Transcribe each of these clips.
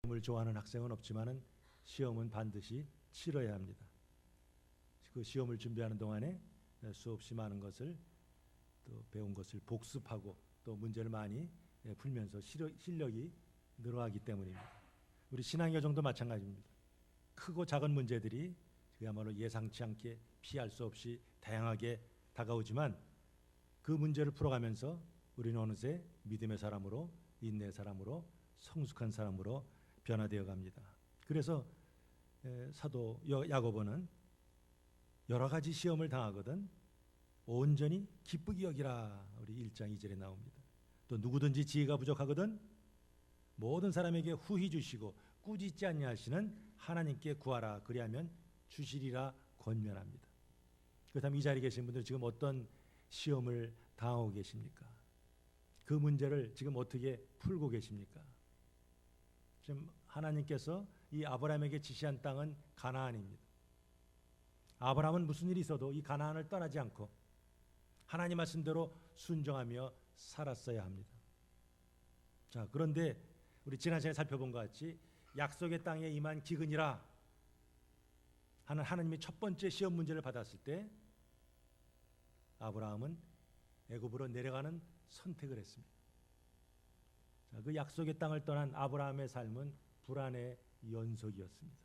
시험을 좋아하는 학생은 없지만은 시험은 반드시 치러야 합니다. 그 시험을 준비하는 동안에 수없이 많은 것을 또 배운 것을 복습하고 또 문제를 많이 풀면서 실력이 늘어가기 때문입니다. 우리 신앙여정도 마찬가지입니다. 크고 작은 문제들이 그야말로 예상치 않게 피할 수 없이 다양하게 다가오지만 그 문제를 풀어가면서 우리는 어느새 믿음의 사람으로, 인내의 사람으로, 성숙한 사람으로 변화되어 갑니다. 그래서 사도 야고보는 여러 가지 시험을 당하거든 온전히 기쁘게 여기라, 우리 1장 2절에 나옵니다. 또 누구든지 지혜가 부족하거든 모든 사람에게 후히 주시고 꾸짖지 아니하시는 하나님께 구하라, 그리하면 주시리라 권면합니다. 그렇다면 이 자리에 계신 분들 지금 어떤 시험을 당하고 계십니까? 그 문제를 지금 어떻게 풀고 계십니까? 지금 하나님께서 이 아브라함에게 지시한 땅은 가나안입니다. 아브라함은 무슨 일이 있어도 이 가나안을 떠나지 않고 하나님 말씀대로 순종하며 살았어야 합니다. 자, 그런데 우리 지난 시간에 살펴본 것 같이 약속의 땅에 임한 기근이라 하는 하나님의 첫 번째 시험 문제를 받았을 때 아브라함은 애굽으로 내려가는 선택을 했습니다. 자, 그 약속의 땅을 떠난 아브라함의 삶은 불안의 연속이었습니다.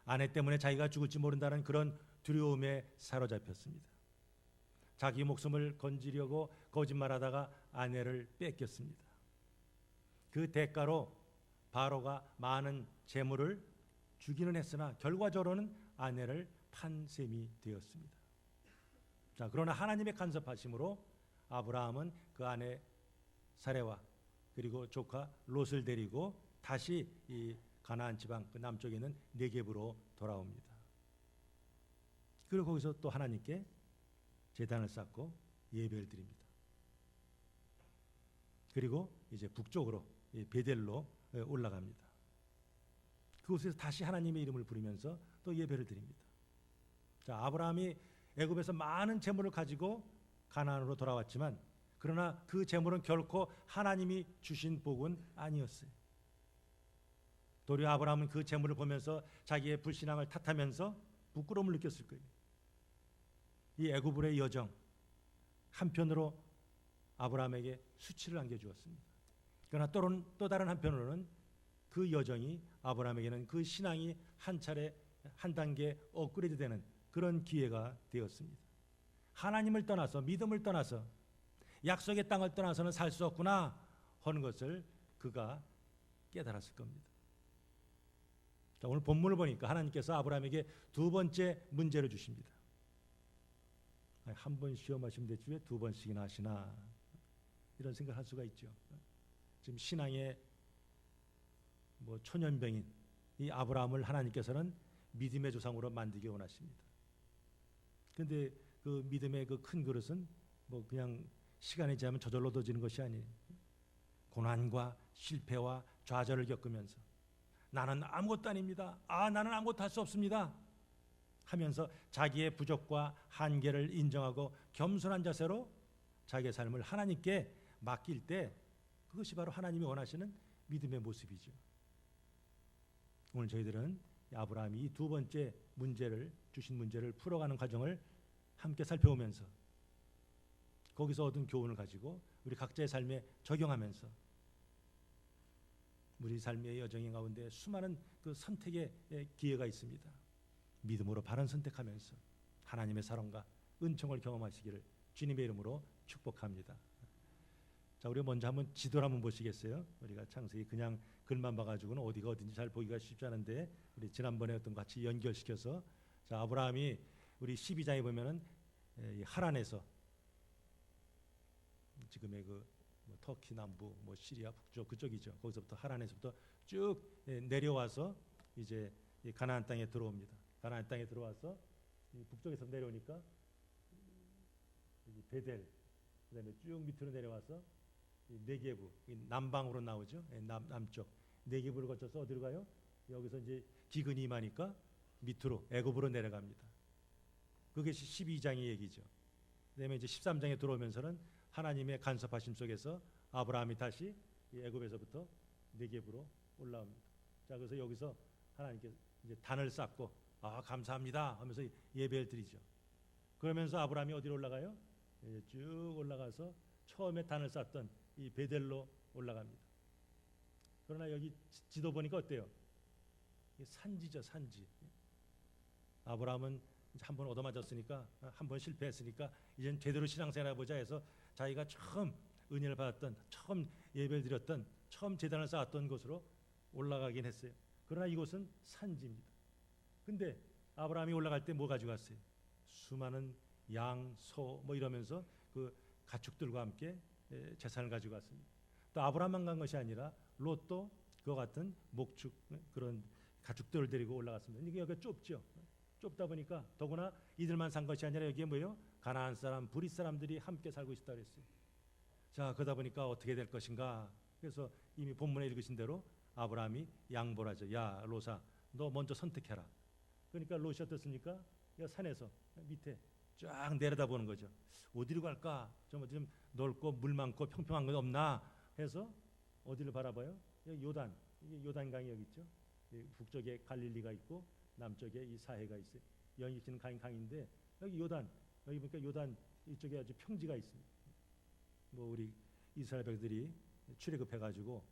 아내 때문에 자기가 죽을지 모른다는 그런 두려움에 사로잡혔습니다. 자기 목숨을 건지려고 거짓말하다가 아내를 뺏겼습니다. 그 대가로 바로가 많은 재물을 주기는 했으나 결과적으로는 아내를 판 셈이 되었습니다. 자, 그러나 하나님의 간섭하심으로 아브라함은 그 아내 사레와 그리고 조카 롯을 데리고 다시 이 가나안 지방 그 남쪽에 있는 네겝으로 돌아옵니다. 그리고 거기서 또 하나님께 제단을 쌓고 예배를 드립니다. 그리고 이제 북쪽으로 베델로 올라갑니다. 그곳에서 다시 하나님의 이름을 부르면서 또 예배를 드립니다. 자, 아브라함이 애굽에서 많은 재물을 가지고 가나안으로 돌아왔지만 그러나 그 재물은 결코 하나님이 주신 복은 아니었어요. 도리어 아브라함은 그 재물을 보면서 자기의 불신앙을 탓하면서 부끄러움을 느꼈을 거예요. 이 애굽으로의 여정 한편으로 아브라함에게 수치를 안겨주었습니다. 그러나 또 다른 한편으로는 그 여정이 아브라함에게는 그 신앙이 한 차례 한 단계 업그레이드 되는 그런 기회가 되었습니다. 하나님을 떠나서 믿음을 떠나서 약속의 땅을 떠나서는 살 수 없구나 하는 것을 그가 깨달았을 겁니다. 자, 오늘 본문을 보니까 하나님께서 아브라함에게 두 번째 문제를 주십니다. 한 번 시험하시면 되지 왜 두 번씩이나 하시나, 이런 생각을 할 수가 있죠. 지금 신앙의 초년병인 이 아브라함을 하나님께서는 믿음의 조상으로 만들기 원하십니다. 그런데 그 믿음의 그 큰 그릇은 그냥 시간이 지나면 저절로 얻어지는 것이 아니에요. 고난과 실패와 좌절을 겪으면서 나는 아무것도 아닙니다. 나는 아무것도 할 수 없습니다 하면서 자기의 부족과 한계를 인정하고 겸손한 자세로 자기의 삶을 하나님께 맡길 때 그것이 바로 하나님이 원하시는 믿음의 모습이죠. 오늘 저희들은 아브라함이 이 두 번째 문제를 주신 문제를 풀어가는 과정을 함께 살펴보면서 거기서 얻은 교훈을 가지고 우리 각자의 삶에 적용하면서 우리 삶의 여정 가운데 수많은 그 선택의 기회가 있습니다. 믿음으로 바른 선택하면서 하나님의 사랑과 은총을 경험하시기를 주님의 이름으로 축복합니다. 자, 우리 먼저 한번 지도를 한번 보시겠어요? 우리가 창세기 그냥 글만 봐가지고는 어디가 어딘지 잘 보기가 쉽지 않은데 우리 지난번에 어떤 같이 연결시켜서, 자, 아브라함이 우리 12장에 보면은 하란에서 지금의 그 터키 남부 시리아 북쪽 그쪽이죠. 거기서부터 하란에서부터 쭉 내려와서 이제 가나안 땅에 들어옵니다. 가나안 땅에 들어와서 북쪽에서 내려오니까 베델, 그다음에 쭉 밑으로 내려와서 네게부 남방으로 나오죠. 남쪽 네게부를 거쳐서 어디로 가요? 여기서 이제 기근이 임하니까 밑으로 애굽으로 내려갑니다. 그게 12장의 얘기죠. 그다음에 이제 13장에 들어오면서는 하나님의 간섭하심 속에서 아브라함이 다시 애굽에서부터 네겝으로 올라옵니다. 자, 그래서 여기서 하나님께 이제 단을 쌓고 감사합니다 하면서 예배를 드리죠. 그러면서 아브라함이 어디로 올라가요? 쭉 올라가서 처음에 단을 쌓던 이 베델로 올라갑니다. 그러나 여기 지도 보니까 어때요? 산지죠, 산지. 아브라함은 한 번 얻어맞았으니까, 한 번 실패했으니까 이젠 제대로 신앙생활 해보자 해서 자기가 처음 은혜를 받았던, 처음 예배를 드렸던, 처음 제단을 쌓았던 곳으로 올라가긴 했어요. 그러나 이곳은 산지입니다. 근데 아브라함이 올라갈 때 뭐 가지고 갔어요? 수많은 양, 소 뭐 이러면서 그 가축들과 함께 재산을 가지고 갔습니다. 또 아브라함만 간 것이 아니라 롯도 그와 같은 목축 그런 가축들을 데리고 올라갔습니다. 이게 여기가 좁죠. 좁다 보니까 더구나 이들만 산 것이 아니라 여기에 뭐예요? 가나안 사람, 브릿 사람들이 함께 살고 있었다 그랬어요. 자, 그러다 보니까 어떻게 될 것인가? 그래서 이미 본문에 읽으신 대로 아브라함이 양보를 하죠. 야, 롯아, 너 먼저 선택해라. 그러니까 롯이 어떻습니까? 산에서 밑에 쫙 내려다보는 거죠. 어디로 갈까? 좀 넓고 물 많고 평평한 건 없나? 해서 어디를 바라봐요? 요단, 이게 요단강이 여기 있죠. 북쪽에 갈릴리가 있고 남쪽에 이 사해가 있어요. 연이치는 강인데 여기 요단, 여기 보니까 요단 이쪽에 아주 평지가 있습니다. 뭐 우리 이스라엘 백들이 출애굽해가지고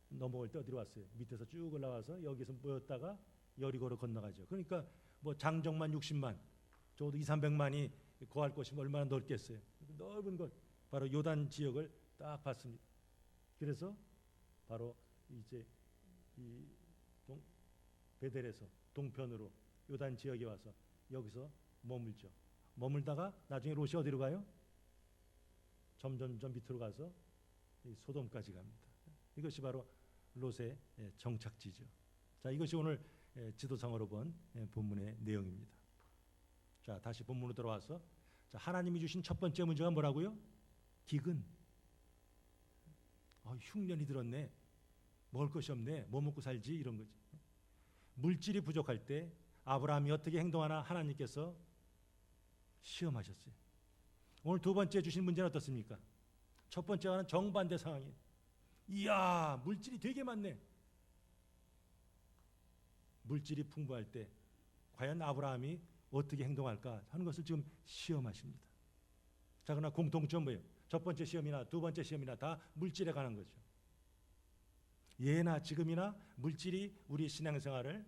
넘어올 때 어디로 왔어요? 밑에서 쭉 올라와서 여기서 모였다가 여리고로 건너가죠. 그러니까 뭐 장정만 60만, 적어도 200~300만이 거할 곳이 얼마나 넓겠어요. 넓은 곳, 바로 요단 지역을 딱 봤습니다. 그래서 바로 이제 이 베델에서 동편으로 요단 지역에 와서 여기서 머물죠. 머물다가 나중에 롯이 어디로 가요? 점점 밑으로 가서 이 소돔까지 갑니다. 이것이 바로 롯의 정착지죠. 자, 이것이 오늘 지도상으로 본 본문의 내용입니다. 자, 다시 본문으로 들어와서 자, 하나님이 주신 첫 번째 문제가 뭐라고요? 기근. 흉년이 들었네. 먹을 것이 없네. 뭐 먹고 살지? 이런 거지. 물질이 부족할 때 아브라함이 어떻게 행동하나 하나님께서 시험하셨어요. 오늘 두 번째 주신 문제는 어떻습니까? 첫 번째와는 정반대 상황이에요. 이야, 물질이 되게 많네. 물질이 풍부할 때 과연 아브라함이 어떻게 행동할까 하는 것을 지금 시험하십니다. 자, 그러나 공통점 뭐예요? 첫 번째 시험이나 두 번째 시험이나 다 물질에 관한 거죠. 예나 지금이나 물질이 우리 신앙생활을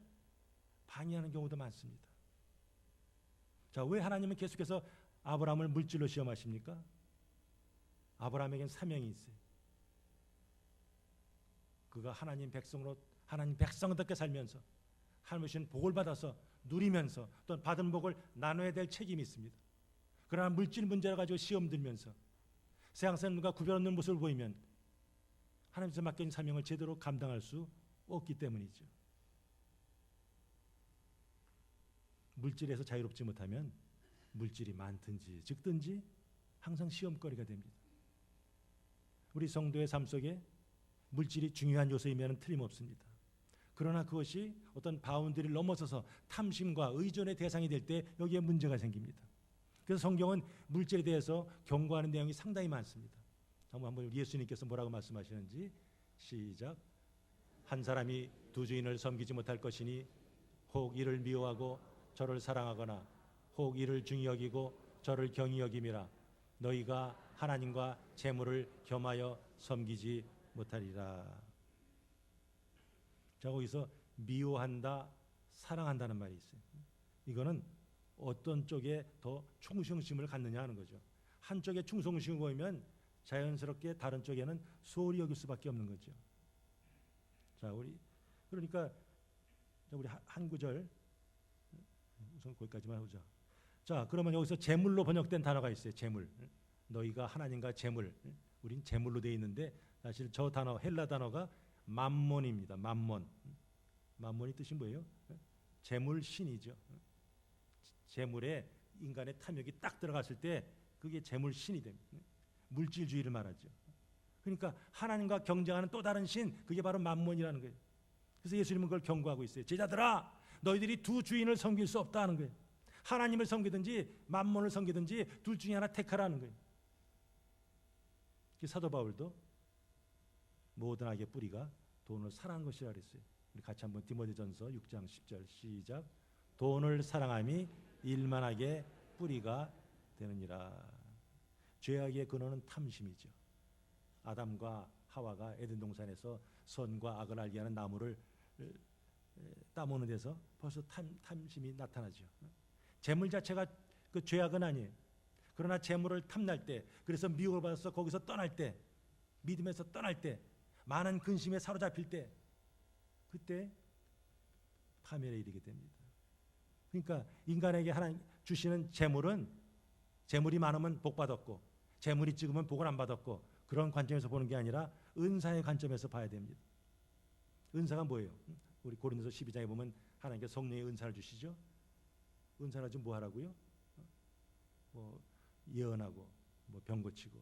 방해하는 경우도 많습니다. 자, 왜 하나님은 계속해서 아브라함을 물질로 시험하십니까? 아브라함에겐 사명이 있어요. 그가 하나님 백성으로 하나님 백성답게 살면서 하나님 복을 받아서 누리면서 또 받은 복을 나눠야 될 책임이 있습니다. 그러나 물질 문제를 가지고 시험 들면서 세상 사람들과 구별 없는 모습을 보이면 하나님께서 맡겨진 사명을 제대로 감당할 수 없기 때문이죠. 물질에서 자유롭지 못하면 물질이 많든지 적든지 항상 시험거리가 됩니다. 우리 성도의 삶 속에 물질이 중요한 요소이면 틀림없습니다. 그러나 그것이 어떤 바운드리를 넘어서서 탐심과 의존의 대상이 될 때 여기에 문제가 생깁니다. 그래서 성경은 물질에 대해서 경고하는 내용이 상당히 많습니다. 한번 예수님께서 뭐라고 말씀하시는지 시작. 한 사람이 두 주인을 섬기지 못할 것이니 혹 이를 미워하고 저를 사랑하거나 혹 이를 중히 여기고 저를 경히 여김이라. 너희가 하나님과 재물을 겸하여 섬기지 못하리라. 자, 거기서 미워한다, 사랑한다는 말이 있어요. 이거는 어떤 쪽에 더 충성심을 갖느냐 하는 거죠. 한쪽에 충성심을 보이면 자연스럽게 다른 쪽에는 소홀히 여길 수밖에 없는 거죠. 자, 그러니까 우리 한 구절 우선 거기까지만 하자. 자, 그러면 여기서 재물로 번역된 단어가 있어요. 재물. 너희가 하나님과 재물. 우린 재물로 되어 있는데 사실 저 단어 헬라 단어가 맘몬입니다. 맘몬. 맘몬이 뜻이 뭐예요? 재물 신이죠. 재물에 인간의 탐욕이 딱 들어갔을 때 그게 재물 신이 됩니다. 물질주의를 말하죠. 그러니까 하나님과 경쟁하는 또 다른 신, 그게 바로 맘몬이라는 거예요. 그래서 예수님은 그걸 경고하고 있어요. 제자들아, 너희들이 두 주인을 섬길 수 없다는 거예요. 하나님을 섬기든지 맘몬을 섬기든지 둘 중에 하나 택하라는 거예요. 사도 바울도 모든 악의 뿌리가 돈을 사랑하는 것이라 그랬어요. 우리 같이 한번 디모데전서 6장 10절 시작. 돈을 사랑함이 일만하게 뿌리가 되느니라. 죄악의 근원은 탐심이죠. 아담과 하와가 에덴 동산에서 선과 악을 알게 하는 나무를 따먹는 데서 벌써 탐심이 나타나죠. 재물 자체가 그 죄악은 아니에요. 그러나 재물을 탐날 때, 그래서 미혹을 받아서 거기서 떠날 때, 믿음에서 떠날 때, 많은 근심에 사로잡힐 때, 그때 파멸에 이르게 됩니다. 그러니까 인간에게 하나님 주시는 재물은, 재물이 많으면 복 받았고 재물이 적으면 복을 안 받았고, 그런 관점에서 보는 게 아니라 은사의 관점에서 봐야 됩니다. 은사가 뭐예요? 우리 고린도서 12장에 보면 하나님께서 성령의 은사를 주시죠. 은사를 좀 뭐 하라고요? 뭐 예언하고, 뭐 병 고치고,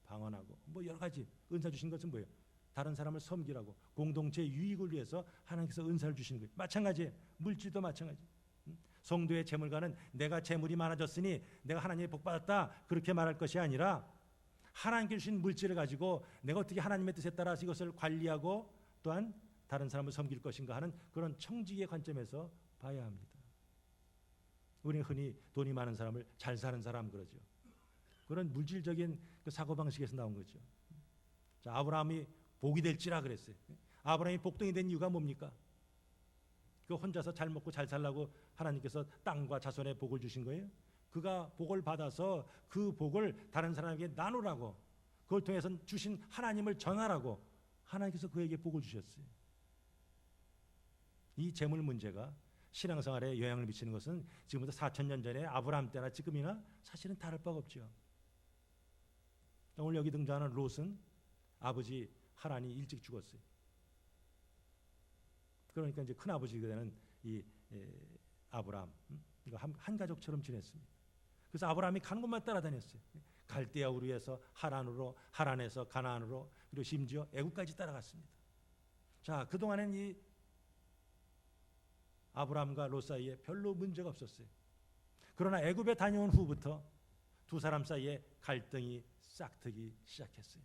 방언하고, 뭐 여러 가지 은사 주신 것은 뭐예요? 다른 사람을 섬기라고, 공동체 유익을 위해서 하나님께서 은사를 주시는 거예요. 마찬가지예요. 물질도 마찬가지. 성도의 재물가는 내가 재물이 많아졌으니 내가 하나님의 복 받았다 그렇게 말할 것이 아니라, 하나님께 주신 물질을 가지고 내가 어떻게 하나님의 뜻에 따라서 이것을 관리하고 또한 다른 사람을 섬길 것인가 하는 그런 청지기의 관점에서 봐야 합니다. 우리는 흔히 돈이 많은 사람을 잘 사는 사람 그러죠. 그런 물질적인 그 사고방식에서 나온 거죠. 자, 아브라함이 복이 될지라 그랬어요. 아브라함이 복덩이 된 이유가 뭡니까? 그 혼자서 잘 먹고 잘 살라고 하나님께서 땅과 자손의 복을 주신 거예요? 그가 복을 받아서 그 복을 다른 사람에게 나누라고, 그걸 통해서 주신 하나님을 전하라고 하나님께서 그에게 복을 주셨어요. 이 재물 문제가 신앙생활에 영향을 미치는 것은 지금부터 4,000년 전에 아브라함 때나 지금이나 사실은 다를 바가 없죠. 오늘 여기 등장하는 롯은 아버지 하란이 일찍 죽었어요. 그러니까 이제 큰 아버지가 되는 이 아브라함, 이거 한 가족처럼 지냈습니다. 그래서 아브라함이 가는 곳만 따라다녔어요. 갈대아 우르에서 하란으로, 하란에서 가나안으로, 그리고 심지어 애굽까지 따라갔습니다. 자, 그 동안엔 이 아브라함과 롯 사이에 별로 문제가 없었어요. 그러나 애굽에 다녀온 후부터 두 사람 사이에 갈등이 싹트기 시작했어요.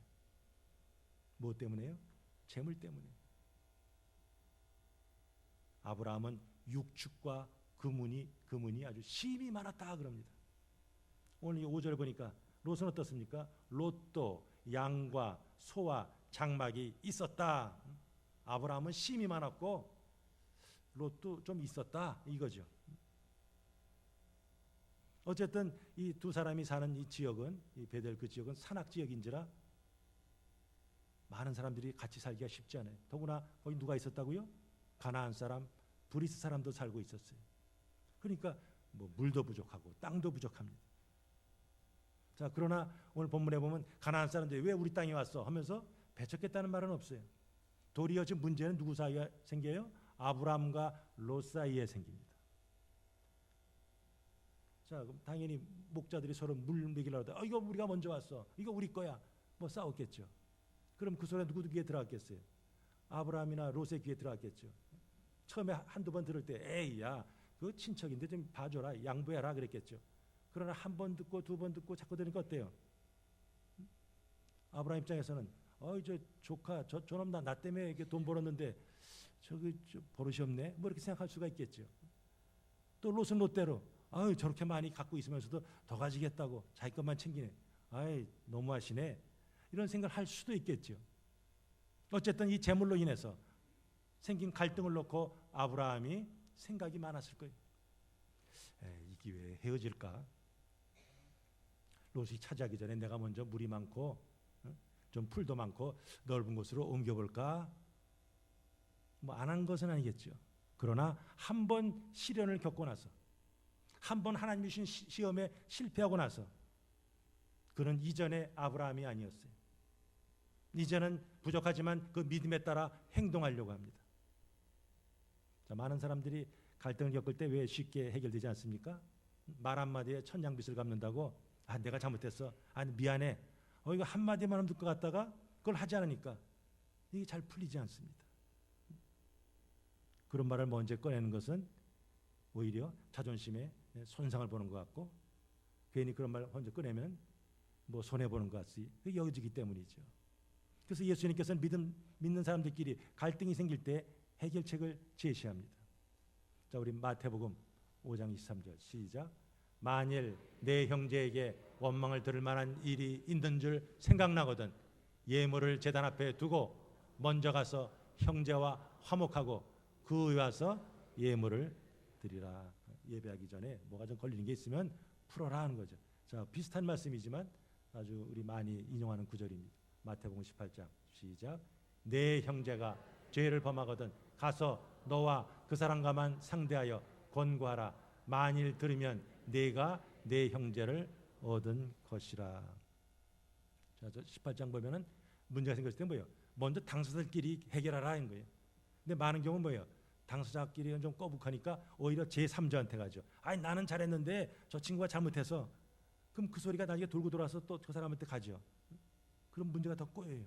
뭐 때문에요? 재물 때문에. 아브라함은 육축과 금은이 아주 심이 많았다 그럽니다. 오늘 5절을 보니까 롯은 어떻습니까? 롯도 양과 소와 장막이 있었다. 아브라함은 심이 많았고 롯도 좀 있었다 이거죠. 어쨌든 이 두 사람이 사는 이 지역은, 이 베델 그 지역은 산악 지역인지라 많은 사람들이 같이 살기가 쉽지 않아요. 더구나 거기 누가 있었다고요? 가나안 사람, 브리스 사람도 살고 있었어요. 그러니까 뭐 물도 부족하고 땅도 부족합니다. 자, 그러나 오늘 본문에 보면 가나안 사람들이 왜 우리 땅에 왔어 하면서 배척했다는 말은 없어요. 도리어 지금 문제는 누구 사이에 생겨요? 아브라함과 롯 사이에 생깁니다. 자, 그럼 당연히 목자들이 서로 물 먹이려고 하다. 이거 우리가 먼저 왔어. 이거 우리 거야. 뭐 싸웠겠죠. 그럼 그 소리가 누구 귀에 들어갔겠어요? 아브라함이나 롯의 귀에 들어갔겠죠. 처음에 한두 번 들을 때 에이 야, 그 친척인데 좀 봐줘라, 양보해라 그랬겠죠. 그러나 한 번 듣고 두 번 듣고 자꾸 들으니까 어때요? 아브라함 입장에서는 저 조카 저놈 나 때문에 이렇게 돈 벌었는데 저기 버릇이 없네 뭐 이렇게 생각할 수가 있겠죠. 또 롯은 롯대로 저렇게 많이 갖고 있으면서도 더 가지겠다고 자기 것만 챙기네. 너무하시네. 이런 생각을 할 수도 있겠죠. 어쨌든 이 재물로 인해서 생긴 갈등을 놓고 아브라함이 생각이 많았을 거예요. 이게 왜 헤어질까? 롯이 차지하기 전에 내가 먼저 물이 많고 좀 풀도 많고 넓은 곳으로 옮겨볼까? 뭐 안 한 것은 아니겠죠. 그러나 한 번 시련을 겪고 나서, 한 번 하나님이 주신 시험에 실패하고 나서, 그는 이전의 아브라함이 아니었어요. 이제는 부족하지만 그 믿음에 따라 행동하려고 합니다. 자, 많은 사람들이 갈등을 겪을 때 왜 쉽게 해결되지 않습니까? 말 한마디에 천냥빚을 갚는다고 내가 잘못했어. 미안해. 이거 한마디만 하면 듣고 갔다가 그걸 하지 않으니까 이게 잘 풀리지 않습니다. 그런 말을 먼저 꺼내는 것은 오히려 자존심에 손상을 보는 것 같고, 괜히 그런 말 먼저 꺼내면 뭐 손해보는 것 같이 여겨지기 때문이죠. 그래서 예수님께서는 믿는 사람들끼리 갈등이 생길 때 해결책을 제시합니다. 자, 우리 마태복음 5장 23절 시작. 만일 내 형제에게 원망을 들을 만한 일이 있는 줄 생각나거든 예물을 제단 앞에 두고 먼저 가서 형제와 화목하고 그 후에 와서 예물을 드리라. 예배하기 전에 뭐가 좀 걸리는 게 있으면 풀어라 하는 거죠. 자, 비슷한 말씀이지만 아주 우리 많이 인용하는 구절입니다. 마태복음 18장 시작. 내 형제가 죄를 범하거든 가서 너와 그 사람과만 상대하여 권고하라. 만일 들으면 내가 내 형제를 얻은 것이라. 자, 저 18장 보면은 문제가 생겼을 때 뭐예요? 먼저 당사자들끼리 해결하라는 거예요. 근데 많은 경우는 뭐예요? 당사자끼리는 좀 꺼북하니까 오히려 제3자한테 가죠. 아니 나는 잘했는데 저 친구가 잘못해서. 그럼 그 소리가 나중에 돌고 돌아서 또 그 사람한테 가죠. 그럼 문제가 더 꼬여요.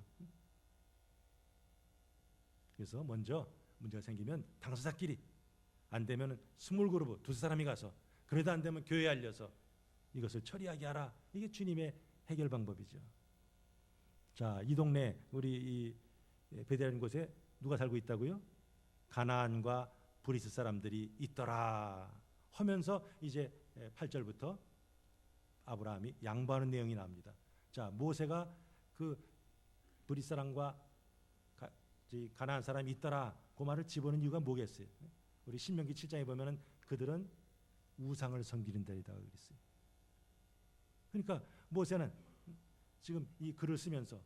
그래서 먼저 문제가 생기면 당사자끼리, 안 되면 스몰 그룹 두세 사람이 가서, 그래도 안 되면 교회에 알려서 이것을 처리하게 하라. 이게 주님의 해결 방법이죠. 자, 이 동네 우리 이 베델이라는 곳에 누가 살고 있다고요? 가나안과 브리스 사람들이 있더라 하면서 이제 8절부터 아브라함이 양보하는 내용이 나옵니다. 자, 모세가 그 브리스 사람과 가나안 사람이 있더라 그 말을 집어넣은 이유가 뭐겠어요? 우리 신명기 7장에 보면은 그들은 우상을 섬기는 데이다 그랬어요. 그러니까 모세는 지금 이 글을 쓰면서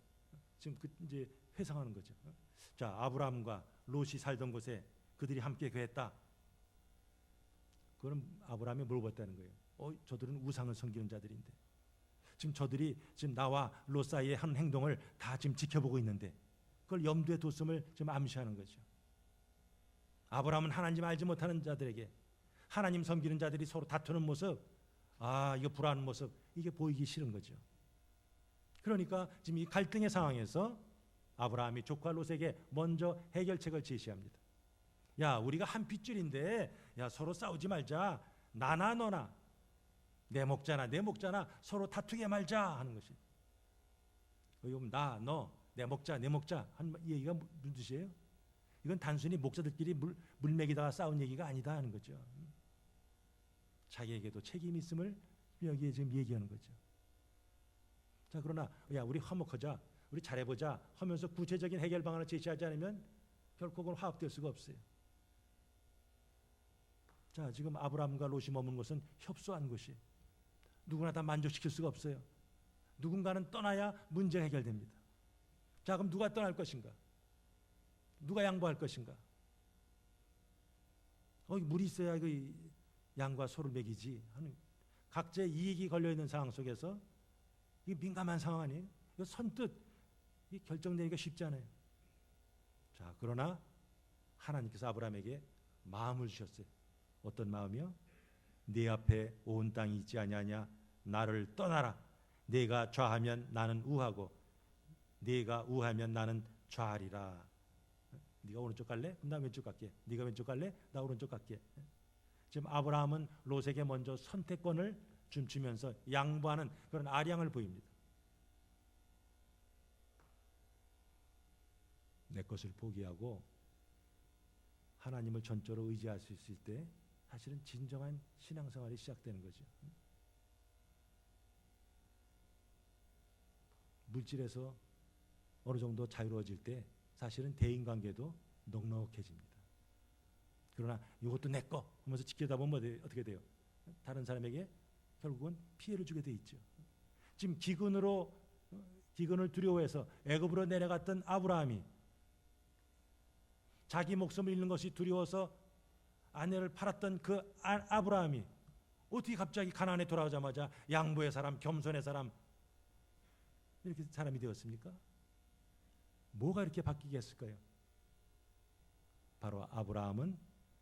지금 이제 회상하는 거죠. 자, 아브라함과 롯이 살던 곳에 그들이 함께 거했다. 그럼 아브라함이 물어봤다는 거예요. 저들은 우상을 섬기는 자들인데 지금 저들이 지금 나와 롯 사이의 한 행동을 다 지금 지켜보고 있는데 그걸 염두에 뒀음을 지금 암시하는 거죠. 아브라함은 하나님 알지 못하는 자들에게 하나님 섬기는 자들이 서로 다투는 모습, 이거 불안한 모습, 이게 보이기 싫은 거죠. 그러니까 지금 이 갈등의 상황에서 아브라함이 조카 롯에게 먼저 해결책을 제시합니다. 야, 우리가 한 핏줄인데 야, 서로 싸우지 말자. 나나 너나 내 목자나 내 목자나 서로 다투게 말자 하는 것이. 여기 나, 너, 내 목자, 내 목자 한 얘기가 무슨 뜻이에요? 이건 단순히 목자들끼리 물맥이다가 싸운 얘기가 아니다 하는 거죠. 자기에게도 책임이 있음을 여기에 지금 얘기하는 거죠. 자, 그러나 야, 우리 화목하자, 우리 잘해보자 하면서 구체적인 해결 방안을 제시하지 않으면 결코 그건 화합될 수가 없어요. 자, 지금 아브라함과 롯이 머문 것은 협소한 곳이 누구나 다 만족시킬 수가 없어요. 누군가는 떠나야 문제 해결됩니다. 자, 그럼 누가 떠날 것인가? 누가 양보할 것인가? 물이 있어야 그 양과 소를 먹이지 하는 각자의 이익이 걸려있는 상황 속에서 이 민감한 상황 아니에요? 이거 선뜻 결정내기가 쉽지 않아요. 자, 그러나 하나님께서 아브라함에게 마음을 주셨어요. 어떤 마음이요? 네 앞에 온 땅이 있지 아니하냐? 나를 떠나라. 네가 좌하면 나는 우하고 네가 우하면 나는 좌하리라. 네가 오른쪽 갈래? 그럼 나 왼쪽 갈게. 네가 왼쪽 갈래? 나 오른쪽 갈게. 지금 아브라함은 롯에게 먼저 선택권을 주면서 양보하는 그런 아량을 보입니다. 내 것을 포기하고 하나님을 전적으로 의지할 수 있을 때 사실은 진정한 신앙생활이 시작되는 거죠. 물질에서 어느 정도 자유로워질 때 사실은 대인관계도 넉넉해집니다. 그러나 이것도 내 거 하면서 지키다 보면 어떻게 돼요? 다른 사람에게 결국은 피해를 주게 돼 있죠. 지금 기근을 두려워해서 애굽으로 내려갔던 아브라함이 자기 목숨을 잃는 것이 두려워서 아내를 팔았던 그 아브라함이 어떻게 갑자기 가나안에 돌아오자마자 양보의 사람, 겸손의 사람 이렇게 사람이 되었습니까? 뭐가 이렇게 바뀌게 했을까요? 바로 아브라함은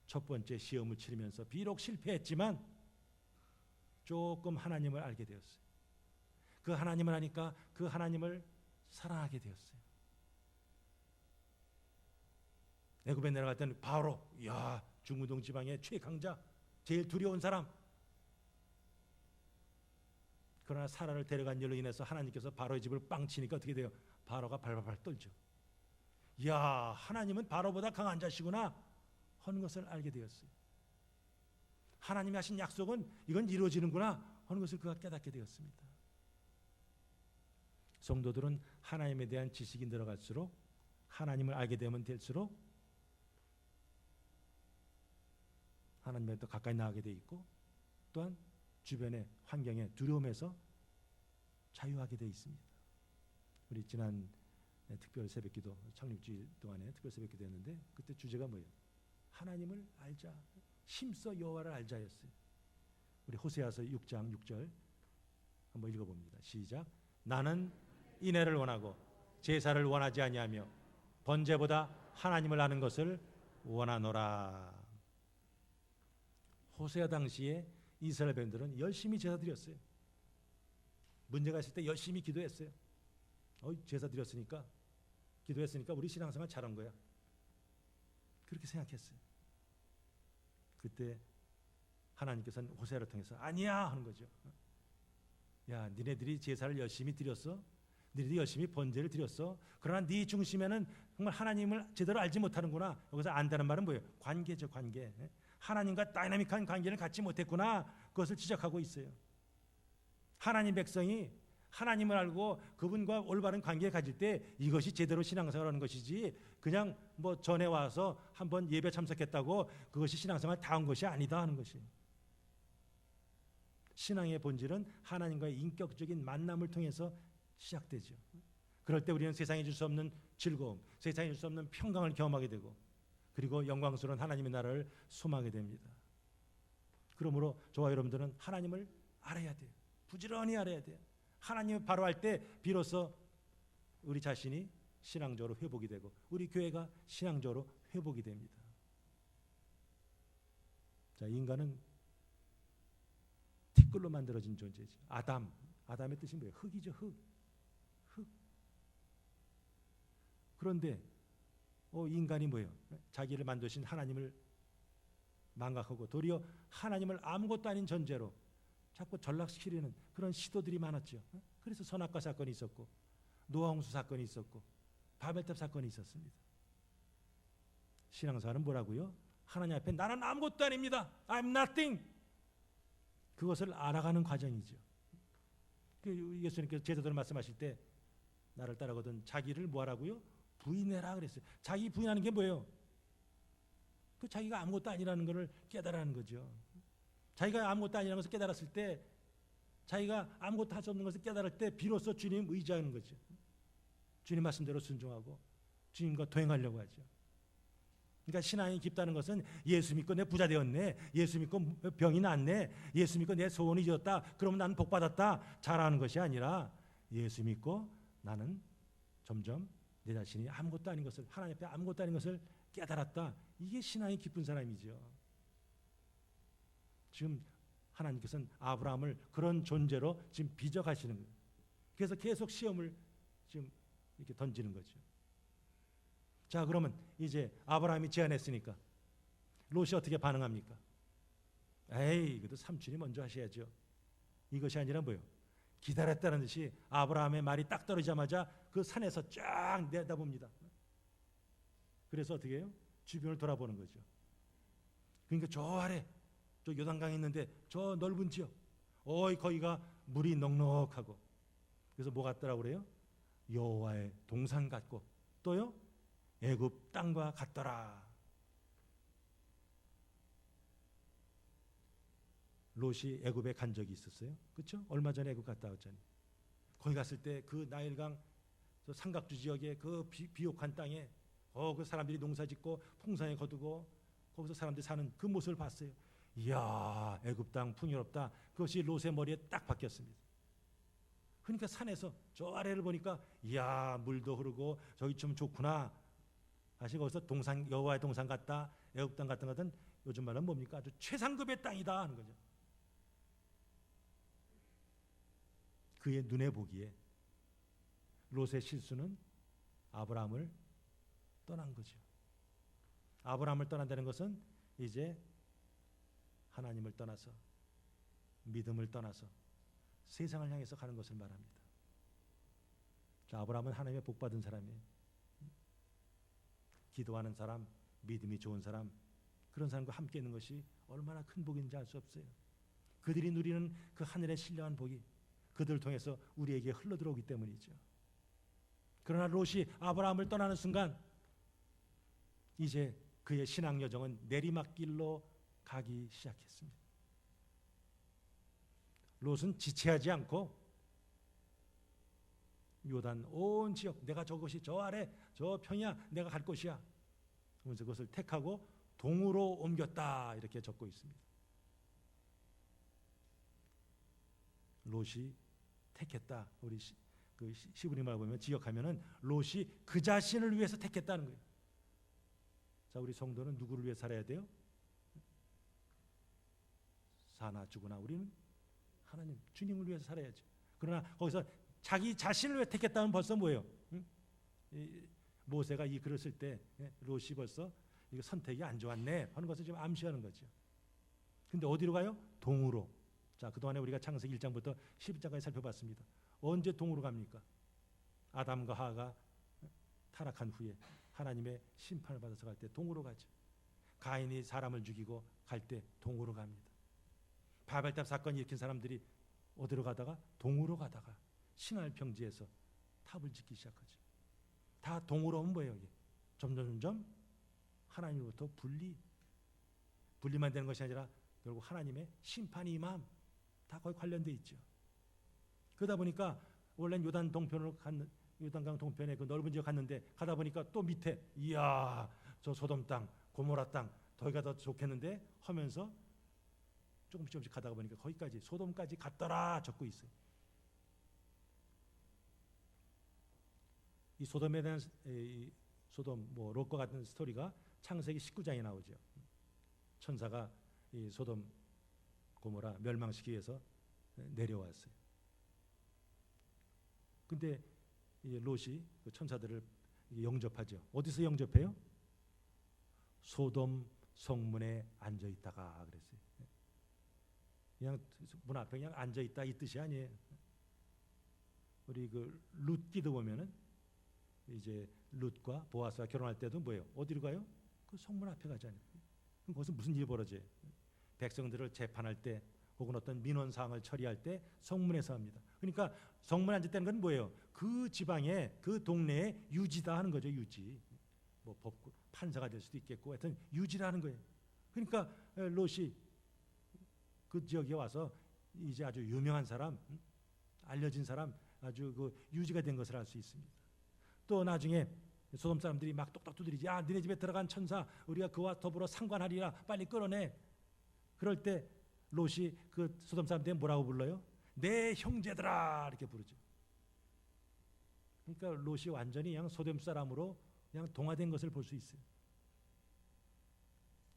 첫 번째 시험을 치르면서 비록 실패했지만 조금 하나님을 알게 되었어요. 그 하나님을 아니까 그 하나님을 사랑하게 되었어요. 애굽에 내려갔던 바로 중우동 지방의 최강자, 제일 두려운 사람. 그러나 사라를 데려간 일로 인해서 하나님께서 바로의 집을 빵 치니까 어떻게 돼요? 바로가 발발발 떨죠. 야, 하나님은 바로보다 강한 자시구나 하는 것을 알게 되었어요. 하나님이 하신 약속은 이건 이루어지는구나 하는 것을 그가 깨닫게 되었습니다. 성도들은 하나님에 대한 지식이 늘어갈수록, 하나님을 알게 되면 될수록 하나님에 더 가까이 나가게 돼 있고, 또한 주변의 환경의 두려움에서 자유하게 돼 있습니다. 우리 지난 특별 새벽기도, 창립주일 동안에 특별 새벽기도 했는데, 그때 주제가 뭐예요? 하나님을 알자, 힘써 여호와를 알자였어요. 우리 호세아서 6장 6절 한번 읽어봅니다. 시작. 나는 인애를 원하고 제사를 원하지 아니하며 번제보다 하나님을 아는 것을 원하노라. 호세아 당시에 이스라엘 백성들은 열심히 제사 드렸어요. 문제가 있을 때 열심히 기도했어요. 제사 드렸으니까, 기도했으니까 우리 신앙생활 잘한 거야, 그렇게 생각했어요. 그때 하나님께서는 호세아를 통해서 아니야 하는 거죠. 야, 니네들이 제사를 열심히 드렸어, 니네들이 열심히 번제를 드렸어, 그러나 네 중심에는 정말 하나님을 제대로 알지 못하는구나. 여기서 안다는 말은 뭐예요? 관계죠, 관계. 하나님과 다이나믹한 관계를 갖지 못했구나, 그것을 지적하고 있어요. 하나님 백성이 하나님을 알고 그분과 올바른 관계를 가질 때 이것이 제대로 신앙생활하는 것이지, 그냥 뭐 전에 와서 한번 예배 참석했다고 그것이 신앙생활 다 한 것이 아니다 하는 것이에요. 신앙의 본질은 하나님과의 인격적인 만남을 통해서 시작되죠. 그럴 때 우리는 세상에 줄 수 없는 즐거움, 세상에 줄 수 없는 평강을 경험하게 되고, 그리고 영광스러운 하나님의 나라를 소망하게 됩니다. 그러므로 저와 여러분들은 하나님을 알아야 돼요. 부지런히 알아야 돼요. 하나님을 바로 알 때 비로소 우리 자신이 신앙적으로 회복이 되고, 우리 교회가 신앙적으로 회복이 됩니다. 자, 인간은 티끌로 만들어진 존재죠. 아담의 뜻이 뭐예요? 흙이죠, 흙. 그런데 인간이 뭐예요? 자기를 만드신 하나님을 망각하고 도리어 하나님을 아무것도 아닌 존재로 자꾸 전락시키려는 그런 시도들이 많았죠. 그래서 선악과 사건이 있었고, 노아 홍수 사건이 있었고, 바벨탑 사건이 있었습니다. 신앙생활은 뭐라고요? 하나님 앞에 나는 아무것도 아닙니다, I'm nothing, 그것을 알아가는 과정이죠. 예수님께서 제자들 말씀하실 때 나를 따르거든 자기를 뭐하라고요? 부인해라 그랬어요. 자기 부인하는 게 뭐예요? 그 자기가 아무것도 아니라는 것을 깨달아는 거죠. 자기가 아무것도 아니라는 것을 깨달았을 때, 자기가 아무것도 할 수 없는 것을 깨달을 때 비로소 주님 의지하는 거죠. 주님 말씀대로 순종하고 주님과 동행하려고 하죠. 그러니까 신앙이 깊다는 것은 예수 믿고 내 부자 되었네, 예수 믿고 병이 낫네, 예수 믿고 내 소원이 이루어졌다, 그러면 나는 복 받았다, 잘하는 것이 아니라, 예수 믿고 나는 점점 내 자신이 아무것도 아닌 것을, 하나님 앞에 아무것도 아닌 것을 깨달았다. 이게 신앙이 깊은 사람이죠. 지금 하나님께서는 아브라함을 그런 존재로 지금 빚어가시는 거예요. 그래서 계속 시험을 지금 이렇게 던지는 거죠. 자, 그러면 이제 아브라함이 제안했으니까 롯이 어떻게 반응합니까? 에이, 그래도 삼촌이 먼저 하셔야죠. 이것이 아니라 뭐예요? 기다렸다는 듯이 아브라함의 말이 딱 떨어지자마자 그 산에서 쫙 내다봅니다. 그래서 어떻게 해요? 주변을 돌아보는 거죠. 그러니까 저 아래, 저 요단강이 있는데 저 넓은 지역, 거기가 물이 넉넉하고, 그래서 뭐 같더라고 그래요? 여호와의 동산 같고, 또요 애굽 땅과 같더라. 롯이 애굽에 간 적이 있었어요. 그렇죠? 얼마 전에 애굽 갔다 왔잖아요. 거기 갔을 때 그 나일강 삼각주 지역의 그 비옥한 땅에 그 사람들이 농사짓고 풍성에 거두고 거기서 사람들이 사는 그 모습을 봤어요. 이야, 애굽 땅 풍요롭다. 그것이 롯의 머리에 딱 박혔습니다. 그러니까 산에서 저 아래를 보니까 이야, 물도 흐르고 저기 좀 좋구나. 다시 거기서 동산, 여호와의 동산 같다, 애굽 땅 같은 것은 요즘 말은 뭡니까? 아주 최상급의 땅이다 하는 거죠. 그의 눈에 보기에 롯의 실수는 아브라함을 떠난 거죠. 아브라함을 떠난다는 것은 이제 하나님을 떠나서, 믿음을 떠나서 세상을 향해서 가는 것을 말합니다. 자, 아브라함은 하나님의 복 받은 사람이에요. 기도하는 사람, 믿음이 좋은 사람, 그런 사람과 함께 있는 것이 얼마나 큰 복인지 알 수 없어요. 그들이 누리는 그 하늘의 신령한 복이 그들을 통해서 우리에게 흘러들어오기 때문이죠. 그러나 롯이 아브라함을 떠나는 순간 이제 그의 신앙 여정은 내리막길로 가기 시작했습니다. 롯은 지체하지 않고 요단 온 지역, 내가 저것이 저 아래 저 평야 내가 갈 곳이야, 그래서 그것을 택하고 동으로 옮겼다, 이렇게 적고 있습니다. 롯이 택했다. 우리 그 시브리 말 보면 지역하면은 롯이 그 자신을 위해서 택했다는 거예요. 자, 우리 성도는 누구를 위해 살아야 돼요? 사나 죽으나 우리는 하나님, 주님을 위해서 살아야죠. 그러나 거기서 자기 자신을 위해 택했다면 벌써 뭐예요? 응? 모세가 이 글을 쓸 때 롯이 벌써 이거 선택이 안 좋았네 하는 것을 좀 암시하는 거죠. 근데 어디로 가요? 동으로. 자, 그동안에 우리가 창세기 1장부터 12장까지 살펴봤습니다. 언제 동으로 갑니까? 아담과 하가 타락한 후에 하나님의 심판을 받아서 갈 때 동으로 가죠. 가인이 사람을 죽이고 갈 때 동으로 갑니다. 바벨탑 사건 일으킨 사람들이 어디로 가다가? 동으로 가다가 신할 평지에서 탑을 짓기 시작하죠. 다 동으로 온 거예요. 이게. 점점 하나님으로부터 분리만 되는 것이 아니라 결국 하나님의 심판이 임함, 다 거기 관련돼 있죠. 그러다 보니까 원래는 요단강 동편에 그 넓은 지역 갔는데 가다 보니까 또 밑에 이야 저 소돔 땅, 고모라 땅 거기가 더 좋겠는데 하면서 조금씩 가다가 보니까 거기까지 소돔까지 갔더라 적고 있어요. 이 소돔에 대한 소돔 롯과 같은 스토리가 창세기 19장에 나오죠. 천사가 이 소돔 고모라 멸망시키기 위해서 내려왔어요. 근데 이 롯이 그 천사들을 영접하죠. 어디서 영접해요? 소돔 성문에 앉아 있다가 그랬어요. 그냥 문 앞에 그냥 앉아 있다 이 뜻이 아니에요. 우리 그 룻기도 보면은 이제 룻과 보아스가 결혼할 때도 뭐예요? 어디로 가요? 그 성문 앞에 가잖아요. 그럼 거기서 무슨 일이 벌어져요? 백성들을 재판할 때 혹은 어떤 민원 사항을 처리할 때 성문에서 합니다. 그러니까 성문에 앉았다는 건 뭐예요? 그 지방에 그 동네에 유지다 하는 거죠. 유지. 뭐 법 판사가 될 수도 있겠고 하여튼 유지라는 거예요. 그러니까 롯이 그 지역에 와서 이제 아주 유명한 사람, 알려진 사람, 아주 그 유지가 된 것을 알 수 있습니다. 또 나중에 소돔 사람들이 막 똑똑 두드리지. 아, 너네 집에 들어간 천사, 우리가 그와 더불어 상관하리라. 빨리 끌어내. 그럴 때 롯이 그 소돔 사람들이 뭐라고 불러요? 내 형제들아 이렇게 부르죠. 그러니까 롯이 완전히 그냥 소돔 사람으로 그냥 동화된 것을 볼 수 있어요.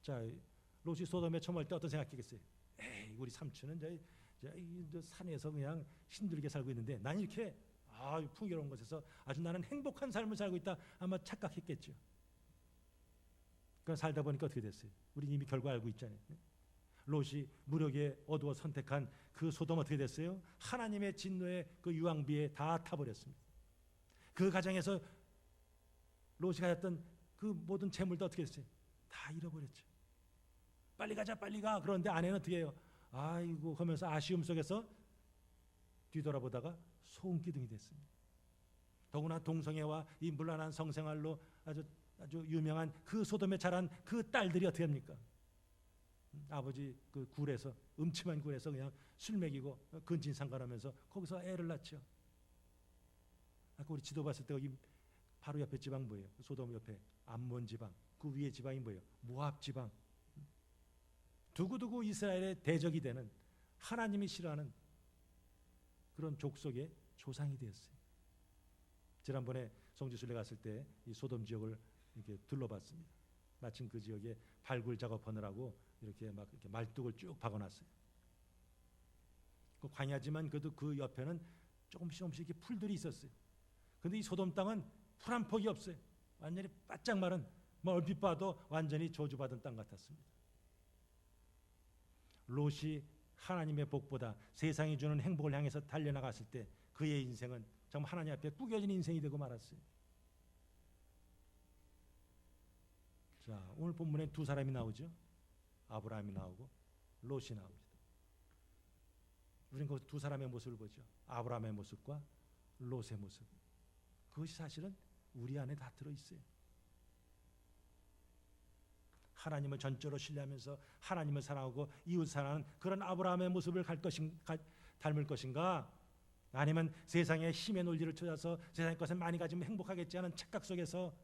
자, 롯이 소돔에 처음 올 때 어떤 생각했겠어요? 에이, 우리 삼촌은 저 산에서 그냥 힘들게 살고 있는데 난 이렇게 풍요로운 곳에서 아주 나는 행복한 삶을 살고 있다 아마 착각했겠죠. 그러니까 살다 보니까 어떻게 됐어요? 우리 이미 결과 알고 있잖아요. 롯이 무력에 어두워 선택한 그 소돔 어떻게 됐어요? 하나님의 진노의 그 유황비에 다 타버렸습니다. 그 가정에서 롯이 가졌던 그 모든 재물도 어떻게 됐어요? 다 잃어버렸죠. 빨리 가자 빨리 가. 그런데 아내는 어떻게 해요? 아이고 하면서 아쉬움 속에서 뒤돌아보다가 소음기둥이 됐습니다. 더구나 동성애와 이 문란한 성생활로 아주 유명한 그 소돔에 자란 그 딸들이 어떻게 합니까? 아버지 그 굴에서 음침한 굴에서 그냥 술 먹이고 근친 상관하면서 거기서 애를 낳죠. 아까 우리 지도 봤을 때 여기 바로 옆에 지방 뭐예요? 소돔 옆에 암몬 지방, 그 위에 지방이 뭐예요? 모압 지방. 두고두고 이스라엘의 대적이 되는 하나님이 싫어하는 그런 족속의 조상이 되었어요. 지난번에 성지순례 갔을 때 이 소돔 지역을 이렇게 둘러봤습니다. 마침 그 지역에 발굴 작업하느라고 이렇게 막 이렇게 말뚝을 쭉 박아놨어요. 그 광야지만 그래도 그 옆에는 조금씩 이렇게 풀들이 있었어요. 그런데 이 소돔 땅은 풀 한 폭이 없어요. 완전히 바짝 마른, 얼핏 봐도 완전히 저주받은 땅 같았습니다. 롯이 하나님의 복보다 세상이 주는 행복을 향해서 달려나갔을 때 그의 인생은 정말 하나님 앞에 구겨진 인생이 되고 말았어요. 자, 오늘 본문에 두 사람이 나오죠. 아브라함이 나오고 롯이 나옵니다. 우리는 그 두 사람의 모습을 보죠. 아브라함의 모습과 롯의 모습. 그것이 사실은 우리 안에 다 들어있어요. 하나님을 전적으로 신뢰하면서 하나님을 사랑하고 이웃 사랑하는 그런 아브라함의 모습을 닮을 것인가? 아니면 세상의 힘의 논리를 찾아서 세상의 것을 많이 가지면 행복하겠지 하는 착각 속에서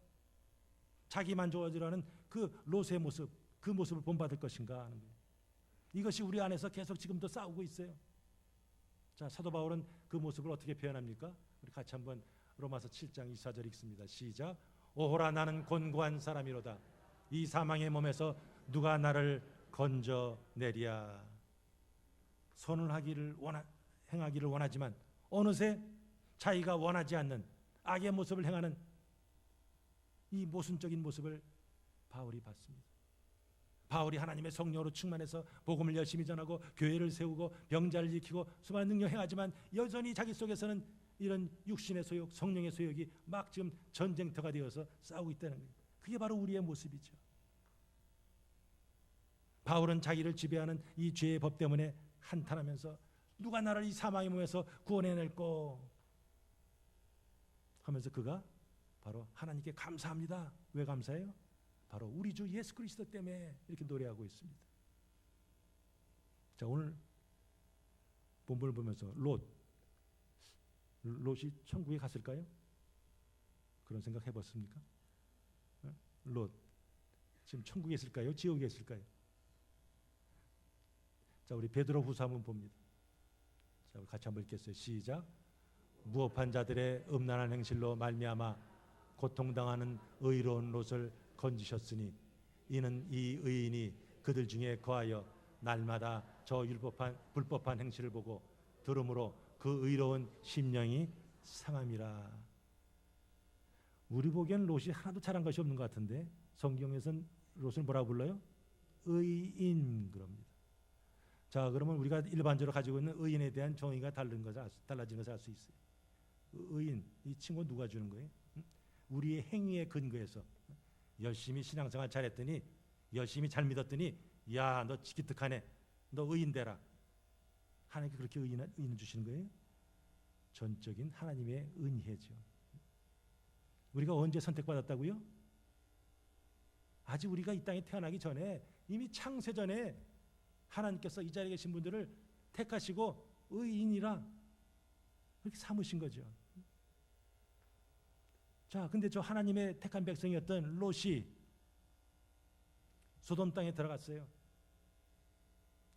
자기만 좋아지라는 그 롯의 모습, 그 모습을 본받을 것인가 하는 거예요. 이것이 우리 안에서 계속 지금도 싸우고 있어요. 자, 사도 바울은 그 모습을 어떻게 표현합니까? 우리 같이 한번 로마서 7장 24절 읽습니다. 시작. 오호라 나는 곤고한 사람이로다. 이 사망의 몸에서 누가 나를 건져내랴. 선을 행하기를 원하지만 어느새 자기가 원하지 않는 악의 모습을 행하는 이 모순적인 모습을 바울이 봤습니다. 바울이 하나님의 성령으로 충만해서 복음을 열심히 전하고 교회를 세우고 병자를 지키고 수많은 능력 행하지만 여전히 자기 속에서는 이런 육신의 소욕, 성령의 소욕이 막 지금 전쟁터가 되어서 싸우고 있다는 거예요. 그게 바로 우리의 모습이죠. 바울은 자기를 지배하는 이 죄의 법 때문에 한탄하면서 누가 나를 이 사망의 몸에서 구원해낼꼬 하면서 그가 바로 하나님께 감사합니다. 왜 감사해요? 바로 우리 주 예수 그리스도 때문에 이렇게 노래하고 있습니다. 자, 오늘 본문을 보면서 롯이 천국에 갔을까요? 그런 생각 해봤습니까? 롯 지금 천국에 있을까요? 지옥에 있을까요? 자, 우리 베드로후서 한번 봅니다. 자, 우리 같이 한번 읽겠어요. 시작. 무업한 자들의 음란한 행실로 말미암아 고통당하는 의로운 롯을 건지셨으니 이는 이 의인이 그들 중에 거하여 날마다 저 불법한 행실을 보고 들음으로 그 의로운 심령이 상함이라. 우리 보기엔 롯이 하나도 잘한 것이 없는 것 같은데 성경에서는 롯을 뭐라고 불러요? 의인 그럽니다. 자, 그러면 우리가 일반적으로 가지고 있는 의인에 대한 정의가 달라지는 것을 알 수 있어요. 의인, 이 친구 누가 주는 거예요? 우리의 행위에 근거해서 열심히 신앙생활 잘했더니 열심히 잘 믿었더니 야, 너 기특하네, 너 의인 되라. 하나님께 그렇게 의인을 주시는 거예요? 전적인 하나님의 은혜죠. 우리가 언제 선택받았다고요? 아직 우리가 이 땅에 태어나기 전에 이미 창세전에 하나님께서 이 자리에 계신 분들을 택하시고 의인이라 그렇게 삼으신 거죠. 자, 근데 저 하나님의 택한 백성이었던 롯이 소돔 땅에 들어갔어요.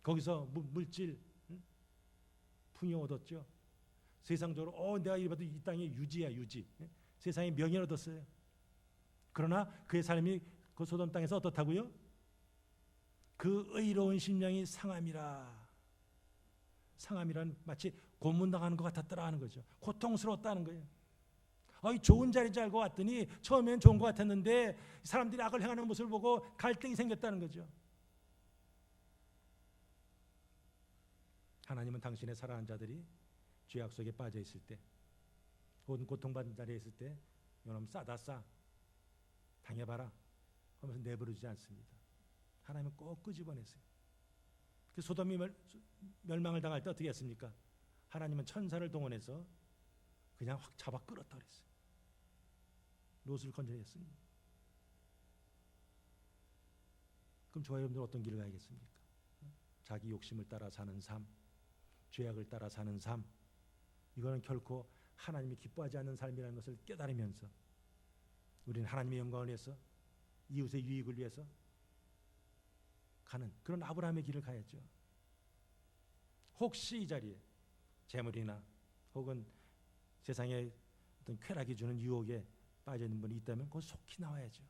거기서 물질 풍요 얻었죠. 세상적으로 내가 이래봐도 이 땅의 유지야, 유지. 세상의 명예를 얻었어요. 그러나 그의 삶이 그 소돔 땅에서 어떻다고요? 그 의로운 심령이 상함이라. 상함이란 마치 고문당하는 것 같았더라 하는 거죠. 고통스러웠다는 거예요. 좋은 자리인 줄 알고 왔더니 처음엔 좋은 것 같았는데 사람들이 악을 행하는 모습을 보고 갈등이 생겼다는 거죠. 하나님은 당신의 사랑하는 자들이 죄악 속에 빠져 있을 때, 혹은 고통받는 자리에 있을 때 이놈 싸다 싸 당해봐라 하면서 내버려두지 않습니다. 하나님은 꼭 끄집어내세요. 그 소돔이 멸망을 당할 때 어떻게 했습니까? 하나님은 천사를 동원해서 그냥 확 잡아 끌었다 그랬어요. 롯을 건져냈습니다. 그럼 저와 여러분들 어떤 길을 가야겠습니까? 자기 욕심을 따라 사는 삶, 죄악을 따라 사는 삶, 이거는 결코 하나님이 기뻐하지 않는 삶이라는 것을 깨달으면서 우리는 하나님의 영광을 위해서, 이웃의 유익을 위해서 가는 그런 아브라함의 길을 가야죠. 혹시 이 자리에 재물이나 혹은 세상의 어떤 쾌락이 주는 유혹에 빠져 있는 분이 있다면 그건 속히 나와야죠.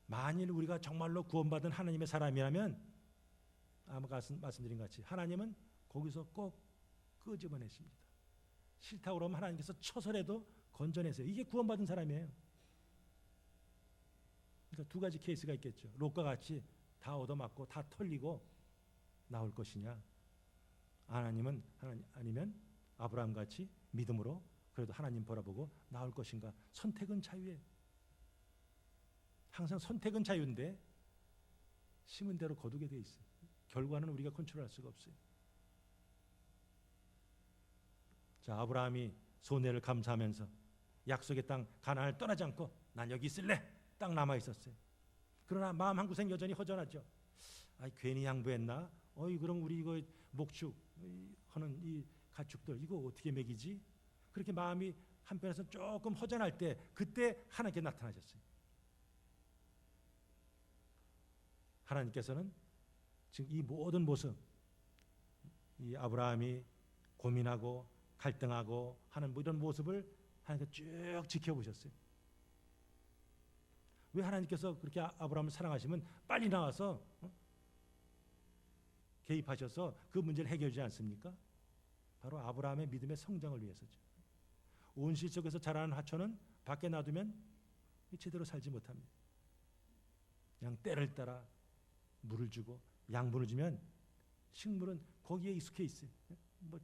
만일 우리가 정말로 구원받은 하나님의 사람이라면 아까 말씀드린 같이 하나님은 거기서 꼭 끄집어내십니다. 싫다고 그러면 하나님께서 쳐서라도 건져내세요. 이게 구원받은 사람이에요. 그러니까 두 가지 케이스가 있겠죠. 롯과 같이 다 얻어맞고 다 털리고 나올 것이냐, 아니면 아브라함 같이 믿음으로 그래도 하나님 바라보고 나올 것인가. 선택은 자유예요. 항상 선택은 자유인데 심은 대로 거두게 돼 있어요. 결과는 우리가 컨트롤할 수가 없어요. 자, 아브라함이 손해를 감수하면서 약속의 땅 가나안을 떠나지 않고 난 여기 있을래 딱 남아 있었어요. 그러나 마음 한구생 여전히 허전하죠. 괜히 양보했나? 그럼 우리 이거 목축 하는 이 가축들 이거 어떻게 먹이지? 그렇게 마음이 한편에서 조금 허전할 때 그때 하나님께 나타나셨어요. 하나님께서는 지금 이 모든 모습, 이 아브라함이 고민하고 갈등하고 하는 이런 모습을 하나님께서 쭉 지켜보셨어요. 왜 하나님께서 그렇게 아브라함을 사랑하시면 빨리 나와서 개입하셔서 그 문제를 해결하지 않습니까? 바로 아브라함의 믿음의 성장을 위해서죠. 온실 속에서 자라는 화초는 밖에 놔두면 제대로 살지 못합니다. 그냥 때를 따라 물을 주고 양분을 주면 식물은 거기에 익숙해 있어요.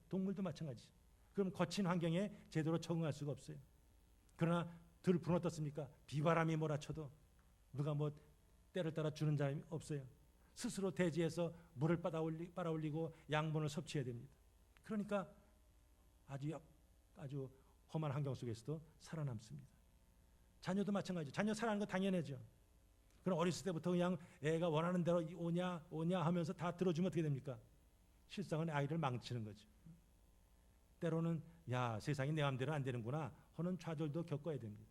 동물도 마찬가지죠. 그럼 거친 환경에 제대로 적응할 수가 없어요. 그러나 들풀은 어떻습니까? 비바람이 몰아쳐도 누가 때를 따라 주는 사람이 없어요. 스스로 대지에서 물을 빨아올리고 양분을 섭취해야 됩니다. 그러니까 아주 험한 환경 속에서도 살아남습니다. 자녀도 마찬가지죠. 자녀 사랑하는 거 당연하죠. 그럼 어렸을 때부터 그냥 애가 원하는 대로 오냐 하면서 다 들어주면 어떻게 됩니까? 실상은 아이를 망치는 거죠. 때로는 세상이 내 마음대로 안 되는구나 하는 좌절도 겪어야 됩니다.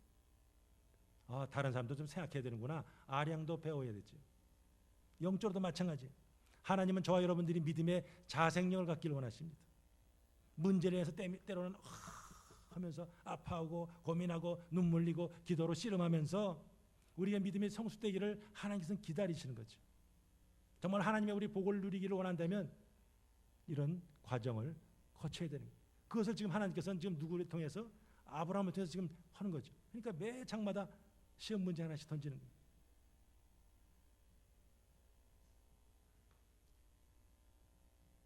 다른 사람도 좀 생각해야 되는구나. 아량도 배워야 되죠. 영적으로도 마찬가지. 하나님은 저와 여러분들이 믿음의 자생력을 갖기를 원하십니다. 문제를 해서 때로는 하면서 아파하고 고민하고 눈물 흘리고 기도로 씨름하면서 우리가 믿음의 성숙되기를 하나님께서는 기다리시는 거죠. 정말 하나님의 우리 복을 누리기를 원한다면 이런 과정을 거쳐야 되는 거예요. 그것을 지금 하나님께서는 지금 누구를 통해서 아브라함을 통해서 지금 하는 거죠. 그러니까 매 장마다 시험 문제 하나씩 던지는 거예요.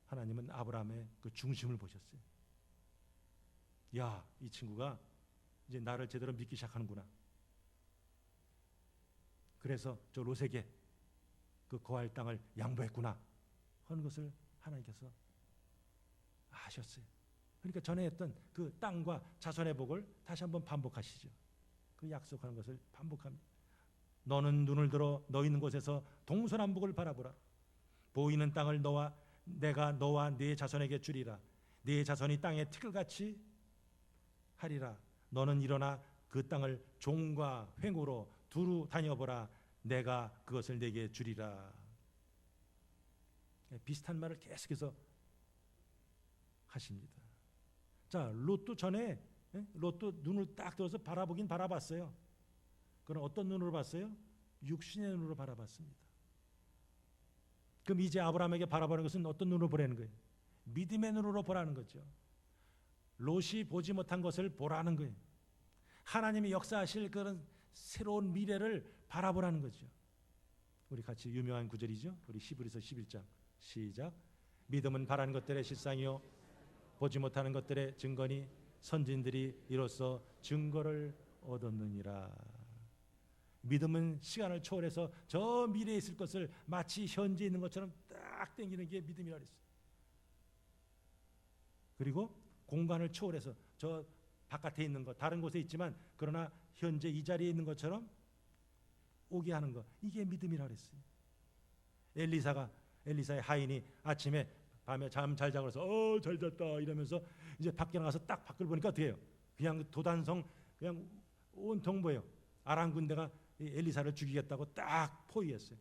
하나님은 아브라함의 그 중심을 보셨어요. 이 친구가 이제 나를 제대로 믿기 시작하는구나. 그래서 저 롯에게 그 거할 땅을 양보했구나 하는 것을 하나님께서 아셨어요. 그러니까 전에 했던 그 땅과 자손의 복을 다시 한번 반복하시죠. 그 약속하는 것을 반복합니다. 너는 눈을 들어 너 있는 곳에서 동서남북을 바라보라. 보이는 땅을 내가 너와 네 자손에게 주리라. 네 자손이 땅의 티끌같이 하리라. 너는 일어나 그 땅을 종과 횡으로 두루 다녀보라. 내가 그것을 내게 주리라. 비슷한 말을 계속해서 하십니다. 자, 롯도 전에 롯도 눈을 딱 들어서 바라보긴 바라봤어요. 그럼 어떤 눈으로 봤어요? 육신의 눈으로 바라봤습니다. 그럼 이제 아브라함에게 바라보는 것은 어떤 눈으로 보라는 거예요? 믿음의 눈으로 보라는 거죠. 롯이 보지 못한 것을 보라는 거예요. 하나님이 역사하실 그런 새로운 미래를 바라보라는 거죠. 우리 같이 유명한 구절이죠. 우리 히브리서 11장 시작. 믿음은 바라는 것들의 실상이요 보지 못하는 것들의 증거니 선진들이 이로써 증거를 얻었느니라. 믿음은 시간을 초월해서 저 미래에 있을 것을 마치 현재 있는 것처럼 딱 당기는 게 믿음이라 그랬어요. 그리고 공간을 초월해서 저 바깥에 있는 것, 다른 곳에 있지만 그러나 현재 이 자리에 있는 것처럼 오게 하는 것, 이게 믿음이라 그랬어요. 엘리사의 하인이 아침에 밤에 잠 잘 자고 그래서 잘 잤다 이러면서 이제 밖에 나가서 딱 밖을 보니까 어떻게 해요? 그냥 도단성 그냥 온통 보여요. 아람 군대가 엘리사를 죽이겠다고 딱 포위했어요.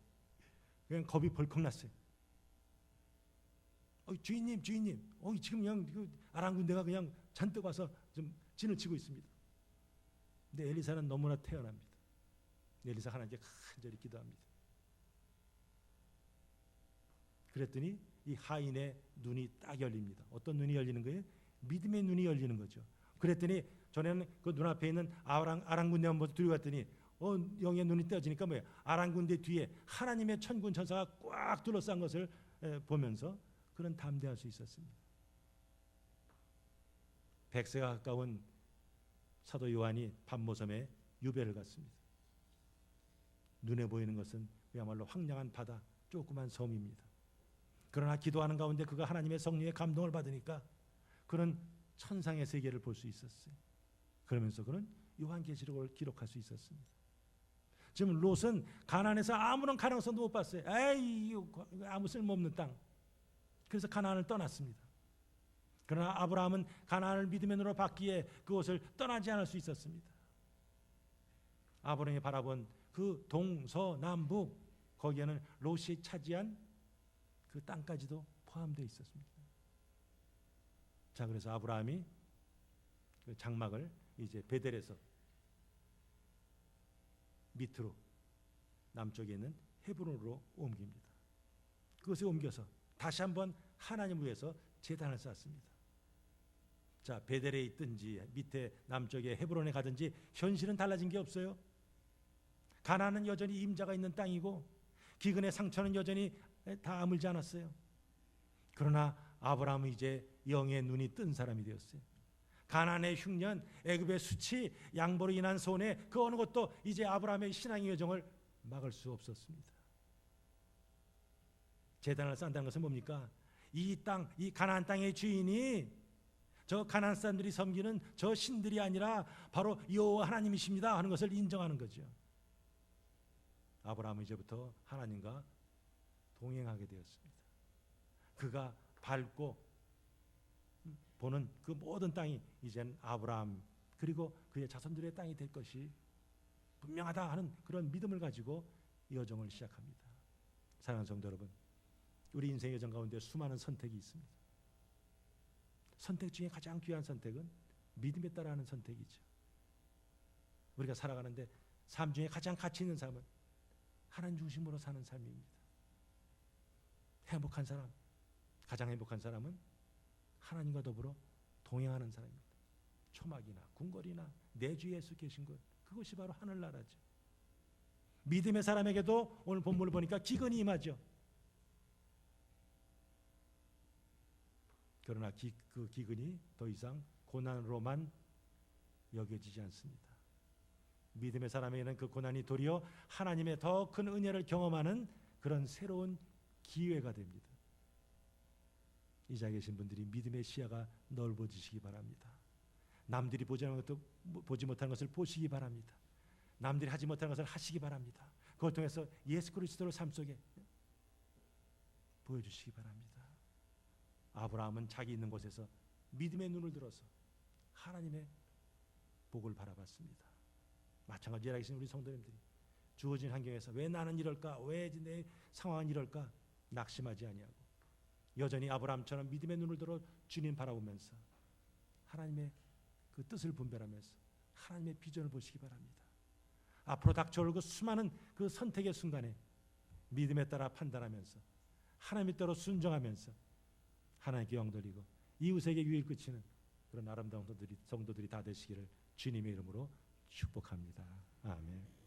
그냥 겁이 벌컥 났어요. 주인님, 지금 그냥 그 아람 군대가 그냥 잔뜩 와서 좀 진을 치고 있습니다. 근데 엘리사는 너무나 태연합니다. 엘리사 하나님께 간절히 기도합니다. 그랬더니 이 하인의 눈이 딱 열립니다. 어떤 눈이 열리는 거예요? 믿음의 눈이 열리는 거죠. 그랬더니 전에는 그 눈앞에 있는 아람 군대 한번 들어갔더니 영의 눈이 떼어지니까 뭐예요? 아람 군대 뒤에 하나님의 천군 천사가 꽉 둘러싼 것을 보면서 그는 담대할 수 있었습니다. 100세가 가까운 사도 요한이 밤모섬에 유배를 갔습니다. 눈에 보이는 것은 그야말로 황량한 바다, 조그만 섬입니다. 그러나 기도하는 가운데 그가 하나님의 성령의 감동을 받으니까 그는 천상의 세계를 볼 수 있었어요. 그러면서 그는 요한계시록을 기록할 수 있었습니다. 지금 롯은 가나안에서 아무런 가능성도 못 봤어요. 에이, 아무 쓸모없는 땅. 그래서 가나안을 떠났습니다. 그러나 아브라함은 가나안을 믿음의 눈으로 봤기에 그곳을 떠나지 않을 수 있었습니다. 아브라함이 바라본 그 동서남북, 거기에는 롯이 차지한 그 땅까지도 포함되어 있었습니다. 자, 그래서 아브라함이 그 장막을 이제 베델에서 밑으로 남쪽에 있는 헤브론으로 옮깁니다. 그것에 옮겨서 다시 한번 하나님을 위해서 제단을 쌓습니다. 자, 베델에 있든지 밑에 남쪽에 헤브론에 가든지 현실은 달라진 게 없어요. 가나안은 여전히 임자가 있는 땅이고 기근의 상처는 여전히 다 아물지 않았어요. 그러나 아브라함은 이제 영의 눈이 뜬 사람이 되었어요. 가나안의 흉년, 애굽의 수치, 양보로 인한 손해, 그 어느 것도 이제 아브라함의 신앙의 여정을 막을 수 없었습니다. 제단을 쌓는다는 것은 뭡니까? 이 땅, 이 가나안 땅의 주인이 저 가나안 사람들이 섬기는 저 신들이 아니라 바로 여호와 하나님이십니다 하는 것을 인정하는 거죠. 아브라함은 이제부터 하나님과 동행하게 되었습니다. 그가 밟고 보는 그 모든 땅이 이제는 아브라함 그리고 그의 자손들의 땅이 될 것이 분명하다 하는 그런 믿음을 가지고 여정을 시작합니다. 사랑하는 성도 여러분, 우리 인생의 여정 가운데 수많은 선택이 있습니다. 선택 중에 가장 귀한 선택은 믿음에 따라하는 선택이죠. 우리가 살아가는데 삶 중에 가장 가치 있는 삶은 하나님 중심으로 사는 삶입니다. 행복한 사람, 가장 행복한 사람은 하나님과 더불어 동행하는 사람입니다. 초막이나 궁궐이나 내 주 예수 계신 곳, 그것이 바로 하늘나라죠. 믿음의 사람에게도 오늘 본문을 보니까 기근이 임하죠. 그러나 그 기근이 더 이상 고난으로만 여겨지지 않습니다. 믿음의 사람에게는 그 고난이 도리어 하나님의 더 큰 은혜를 경험하는 그런 새로운 기회가 됩니다. 이 자리에 계신 분들이 믿음의 시야가 넓어지시기 바랍니다. 남들이 보지 못하는 것을 보시기 바랍니다. 남들이 하지 못하는 것을 하시기 바랍니다. 그걸 통해서 예수 그리스도를 삶 속에 보여주시기 바랍니다. 아브라함은 자기 있는 곳에서 믿음의 눈을 들어서 하나님의 복을 바라봤습니다. 마찬가지로 계신 우리 성도님들이 주어진 환경에서 왜 나는 이럴까, 왜 내 상황은 이럴까 낙심하지 아니하고 여전히 아브라함처럼 믿음의 눈을 들어 주님 바라보면서 하나님의 그 뜻을 분별하면서 하나님의 비전을 보시기 바랍니다. 앞으로 닥쳐올 그 수많은 그 선택의 순간에 믿음에 따라 판단하면서 하나님의 뜻대로 순종하면서 하나님께 영광 돌리고 이웃에게 유익을 끼치는 그런 아름다운 성도들이 다 되시기를 주님의 이름으로 축복합니다. 아멘.